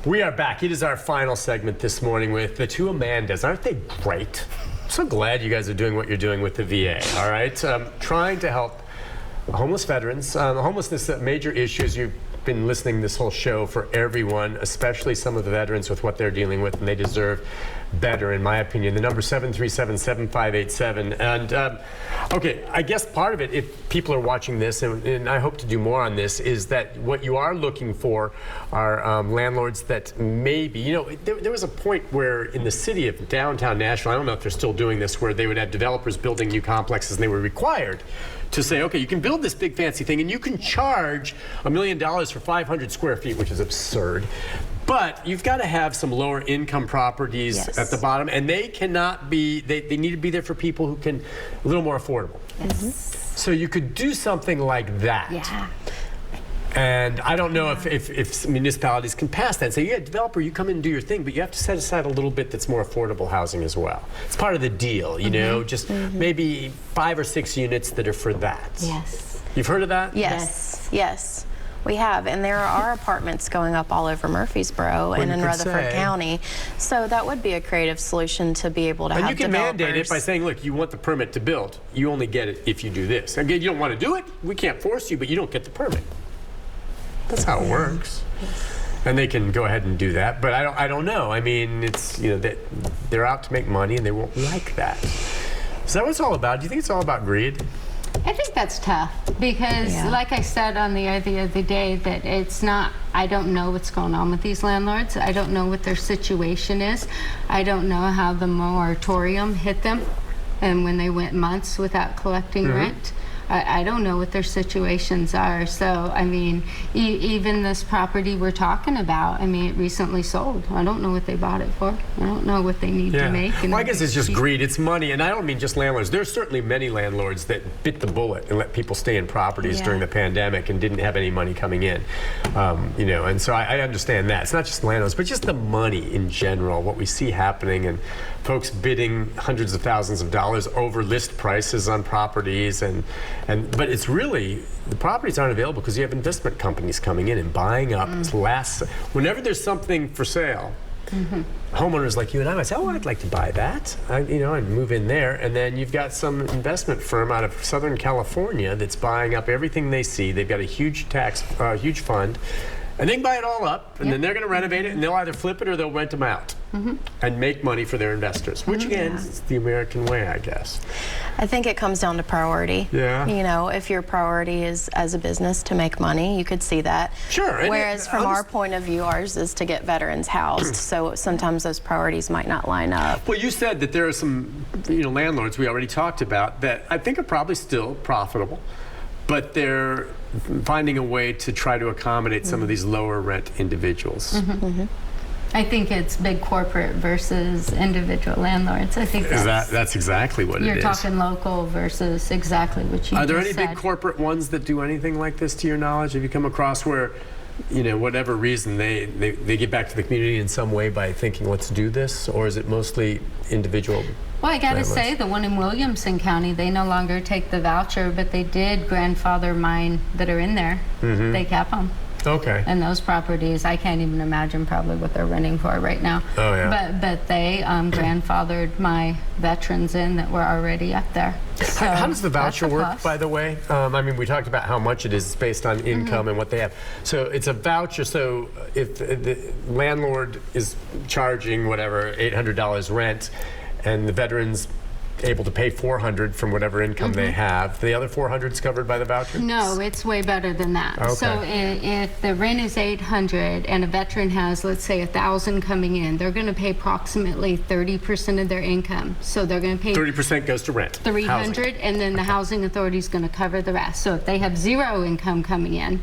We are back. It is our final segment this morning with the two Amandas. Aren't they great? I'm so glad you guys are doing what you're doing with the VA, all right? Trying to help homeless veterans. Homelessness, major issues. You've been listening this whole show for everyone, especially some of the veterans with what they're dealing with, and they deserve better, in my opinion. The number 737-7587. And, okay, I guess part of it, if people are watching this, and I hope to do more on this, is that what you are looking for are landlords that maybe, you know, there was a point where in the city of downtown Nashville, I don't know if they're still doing this, where they would have developers building new complexes, and they were required to say, okay, you can build this big fancy thing, and you can charge $1 million for 500 square feet, which is absurd. But you've got to have some lower income properties at the bottom, and they cannot be, they need to be there for people who can, a little more affordable. Yes. So you could do something like that. Yeah. And I don't know if municipalities can pass that and say, yeah, developer, you come in and do your thing, but you have to set aside a little bit that's more affordable housing as well. It's part of the deal, you know, just maybe 5 or 6 units that are for that. Yes. You've heard of that? Yes. Yes. We have, and there are apartments going up all over Murfreesboro and in Rutherford County. So that would be a creative solution to be able to have developers. And you can mandate it by saying, look, you want the permit to build. You only get it if you do this. Again, you don't want to do it, we can't force you, but you don't get the permit. That's how it works. And they can go ahead and do that, but I don't know. I mean, it's, you know, they're out to make money and they won't like that. Is that what it's all about? Do you think it's all about greed? I think that's tough because, like I said on the other day, that it's not, I don't know what's going on with these landlords. I don't know what their situation is. I don't know how the moratorium hit them and when they went months without collecting rent. I don't know what their situations are. So, I mean, even this property we're talking about, I mean, it recently sold. I don't know what they bought it for. I don't know what they need to make. Well, I guess it's just greed. It's money. And I don't mean just landlords. There's certainly many landlords that bit the bullet and let people stay in properties during the pandemic and didn't have any money coming in. You know, and so I understand that. It's not just landlords, but just the money in general, what we see happening, and folks bidding hundreds of thousands of dollars over list prices on properties, but it's really, the properties aren't available because you have investment companies coming in and buying up. Whenever there's something for sale, homeowners like you and I might say, oh, I'd like to buy that. You know, I'd move in there, and then you've got some investment firm out of Southern California that's buying up everything they see. They've got a huge huge fund, and they can buy it all up, and then they're going to renovate it, and they'll either flip it or they'll rent them out and make money for their investors, which again is the American way, I guess. I think it comes down to priority. Yeah. You know, if your priority is as a business to make money, you could see that. Sure. Whereas from our point of view, ours is to get veterans housed. So sometimes those priorities might not line up. Well, you said that there are some, you know, landlords we already talked about that I think are probably still profitable, but they're finding a way to try to accommodate some of these lower rent individuals. I think it's big corporate versus individual landlords. I think that's exactly what it is. You're talking local versus exactly what you just said. Are there any big corporate ones that do anything like this, to your knowledge? Have you come across where, you know, whatever reason, they get back to the community in some way by thinking, let's do this? Or is it mostly individual? Well, I got to say, the one in Williamson County, they no longer take the voucher, but they did grandfather mine that are in there. They kept them. Okay. And those properties, I can't even imagine probably what they're renting for right now. Oh, yeah. But they grandfathered my veterans in that were already up there. So how does the voucher work, by the way? I mean, we talked about how much it is based on income and what they have. So it's a voucher. So if the landlord is charging whatever $800 rent, and the veteran's able to pay $400 from whatever income they have, the other $400 is covered by the voucher? No, it's way better than that. Okay. So if the rent is $800 and a veteran has, let's say, $1,000 coming in, they're going to pay approximately 30% of their income. So they're going to pay 30% goes to rent. $300, and then the housing authority is going to cover the rest. So if they have zero income coming in,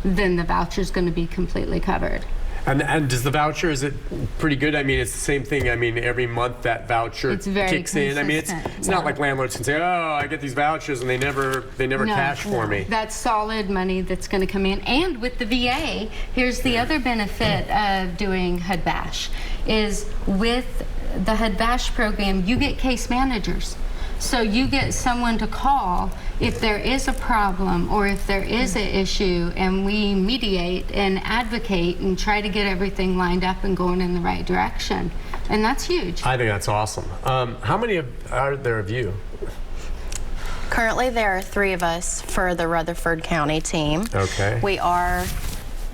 then the voucher is going to be completely covered. And does the voucher, is it pretty good? I mean, it's the same thing. I mean, every month that voucher kicks in. I mean, it's not like landlords can say, oh, I get these vouchers and they never cash for me. That's solid money that's going to come in. And with the VA, here's the other benefit of doing HUD-VASH, is with the HUD-VASH program, you get case managers. So you get someone to call if there is a problem or if there is an issue, and we mediate and advocate and try to get everything lined up and going in the right direction. And that's huge. I think that's awesome. How many are there of you? Currently, there are 3 of us for the Rutherford County team. Okay. We are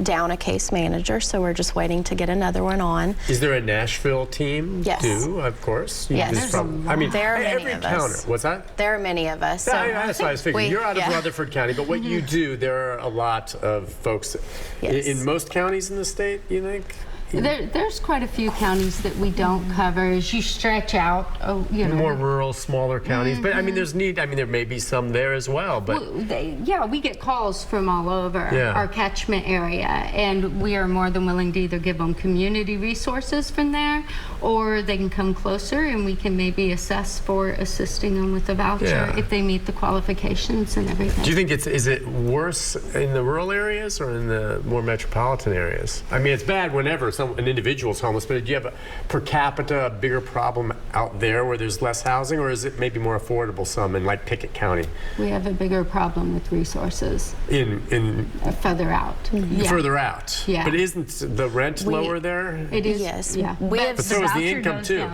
down a case manager, so we're just waiting to get another one on. Is there a Nashville team? Yes. Too, of course. Yes. There's I mean, there are many every of counter. us. What's that? There are many of us. So That's what I was figuring. You're out of Rutherford County, but what you do, there are a lot of folks in most counties in the state, you think? There's quite a few counties that we don't cover as you stretch out, you know. More rural, smaller counties. But I mean, there's there may be some there as well. But we get calls from all over our catchment area, and we are more than willing to either give them community resources from there, or they can come closer and we can maybe assess for assisting them with a voucher if they meet the qualifications and everything. Do you think is it worse in the rural areas or in the more metropolitan areas? I mean, it's bad whenever an individual's homeless, but do you have a per capita a bigger problem out there where there's less housing, or is it maybe more affordable some in like Pickett County? We have a bigger problem with resources. In further out. Further out. Yeah. But isn't the rent lower there? It is. Yes. Yeah. But so is the income too.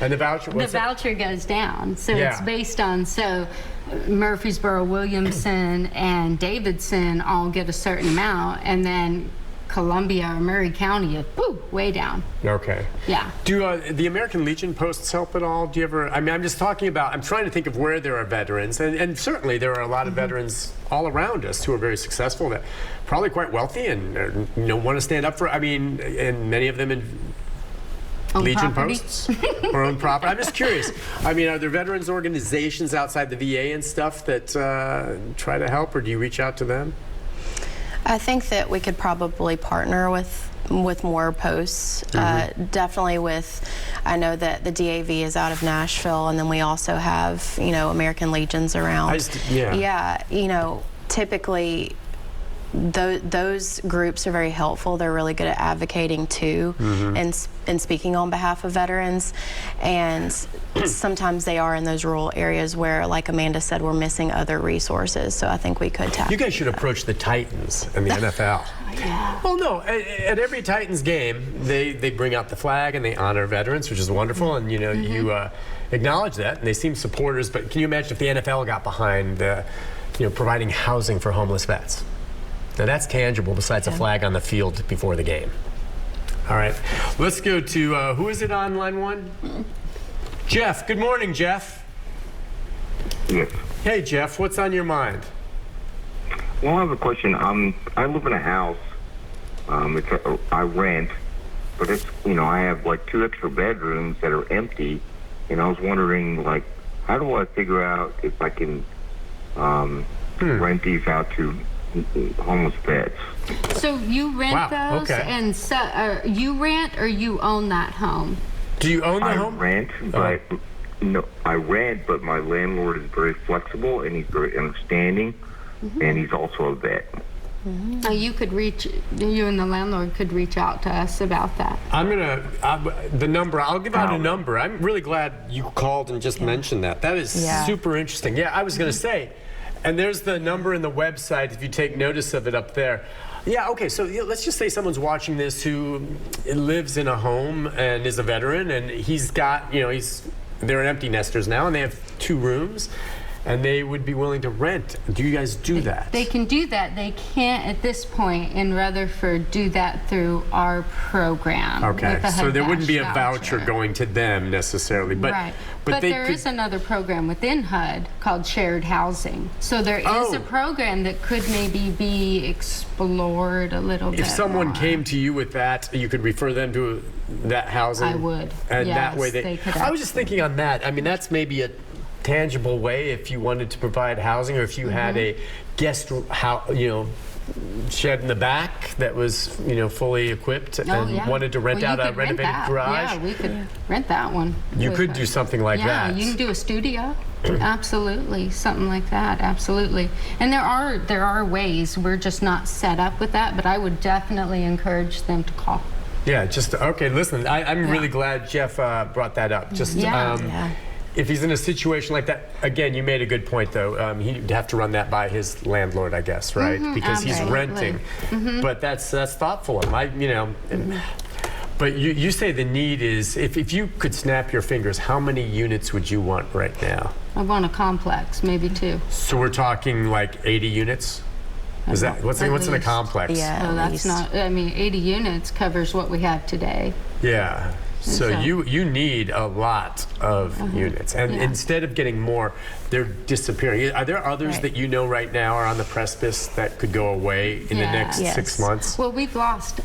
And the voucher. The voucher goes down, so it's based on Murfreesboro, Williamson, and Davidson all get a certain amount, and then Columbia or Murray County is way down. Okay. Yeah. Do the American Legion posts help at all? Do you ever? I mean, I'm just talking about. I'm trying to think of where there are veterans, and certainly there are a lot of veterans all around us who are very successful, that probably quite wealthy and want to stand up for. I mean, and many of them in Legion posts or own property. I'm just curious. I mean, are there veterans organizations outside the VA and stuff that try to help, or do you reach out to them? I think that we could probably partner with more posts. Definitely I know that the DAV is out of Nashville, and then we also have, American Legions around. Typically those groups are very helpful. They're really good at advocating too, and speaking on behalf of veterans. And sometimes they are in those rural areas where, like Amanda said, we're missing other resources. So I think we could tap. You guys should approach the Titans in the NFL. Well, no, at every Titans game, they bring out the flag and they honor veterans, which is wonderful. And you acknowledge that, and they seem supporters. But can you imagine if the NFL got behind providing housing for homeless vets? Now that's tangible besides a flag on the field before the game. All right, let's go to, who is it on line 1? Jeff, good morning, Jeff. Yes. Hey, Jeff, what's on your mind? Well, I have a question. I live in a house. I rent, but I have like 2 extra bedrooms that are empty, and I was wondering, like, how do I figure out if I can rent these out to homeless vets? So you rent those, and you rent or you own that home? Do you own the home? I rent, but I rent, but my landlord is very flexible and he's very understanding, and he's also a vet. You and the landlord could reach out to us about that. The number, I'll give out a number. I'm really glad you called and just mentioned that. That is super interesting. Yeah, I was going to say, and there's the number in the website if you take notice of it up there. Yeah, okay, so let's just say someone's watching this who lives in a home and is a veteran, and he's got, they're empty nesters now, and they have 2 rooms, and they would be willing to rent. Do you guys do that? They can do that. They can't, at this point in Rutherford, do that through our program. Okay, so there wouldn't be a voucher going to them necessarily. But there is another program within HUD called shared housing. So there is a program that could maybe be explored a little bit. If someone came to you with that, you could refer them to that housing? I would. And yes, that way they could. I was just thinking on that. I mean, that's maybe a tangible way if you wanted to provide housing, or if you had a guest shed in the back that was fully equipped and wanted to rent out a renovated garage. Yeah, we could rent that one. You could do something like that. Yeah, you can do a studio. Absolutely, something like that. Absolutely. And there are ways. We're just not set up with that, but I would definitely encourage them to call. Yeah, okay, listen, I'm really glad Jeff brought that up. if he's in a situation like that, again, you made a good point though. He'd have to run that by his landlord, I guess, right? Because he's renting. But that's thoughtful. But you say the need is, if you could snap your fingers, how many units would you want right now? I want a complex, maybe 2. So we're talking like 80 units? Is that what's in a complex? Yeah, so that's not. I mean, 80 units covers what we have today. Yeah. So you need a lot of units, and instead of getting more, they're disappearing. Are there others that you know right now are on the precipice that could go away in the next 6 months? Well, we've lost.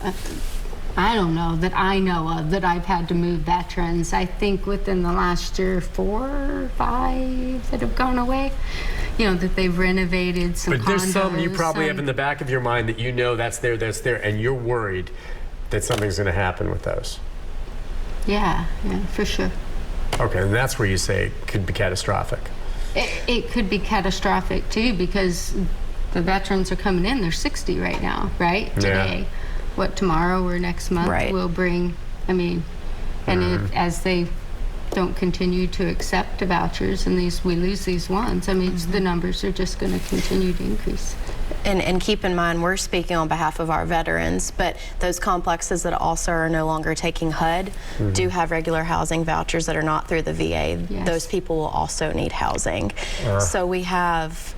I don't know that I know of that I've had to move veterans. I think within the last year, 4 or 5 that have gone away. That they've renovated some condos. But there's some you probably have in the back of your mind that that's there, and you're worried that something's going to happen with those. Yeah, for sure. Okay, and that's where you say it could be catastrophic. It could be catastrophic too, because the veterans are coming in. They're 60 right now, right? Today. What, tomorrow or next month will bring, as they don't continue to accept vouchers and we lose these ones, the numbers are just going to continue to increase. And keep in mind, we're speaking on behalf of our veterans, but those complexes that also are no longer taking HUD do have regular housing vouchers that are not through the VA. Yes. Those people will also need housing. So we have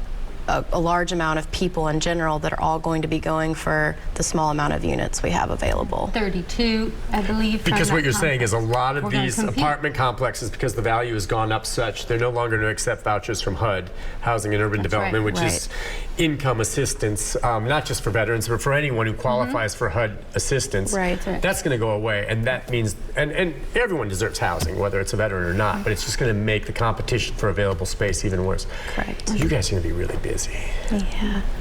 a large amount of people in general that are all going to be going for the small amount of units we have available. 32, I believe. Because what you're saying is a lot of these apartment complexes, because the value has gone up such, they're no longer going to accept vouchers from HUD, Housing and Urban Development, which is income assistance, not just for veterans, but for anyone who qualifies for HUD assistance. That's going to go away, and that means, and everyone deserves housing, whether it's a veteran or not, but it's just going to make the competition for available space even worse. Correct. You guys are going to be really busy.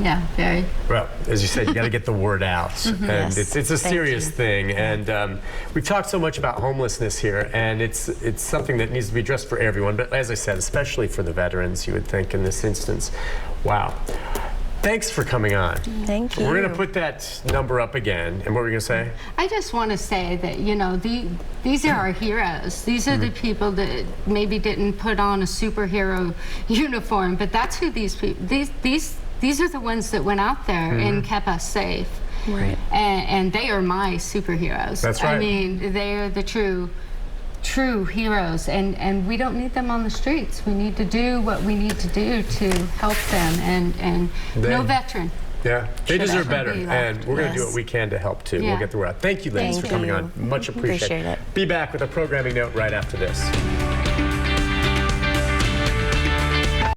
Yeah, very. Well, as you said, you got to get the word out, and it's a serious thing. And we've talked so much about homelessness here, and it's something that needs to be addressed for everyone. But as I said, especially for the veterans, you would think in this instance. Wow. Thanks for coming on. Thank you. We're going to put that number up again. And what were you going to say? I just want to say that, these are our heroes. These are the people that maybe didn't put on a superhero uniform, but that's who these people, these are the ones that went out there and kept us safe. Right. And they are my superheroes. That's right. They are the true heroes, and we don't need them on the streets. We need to do what we need to do to help them, and no veteran. Yeah, they deserve better, and we're going to do what we can to help too. We'll get the word out. Thank you, ladies, for coming on. Much appreciated. Appreciate it. Be back with a programming note right after this.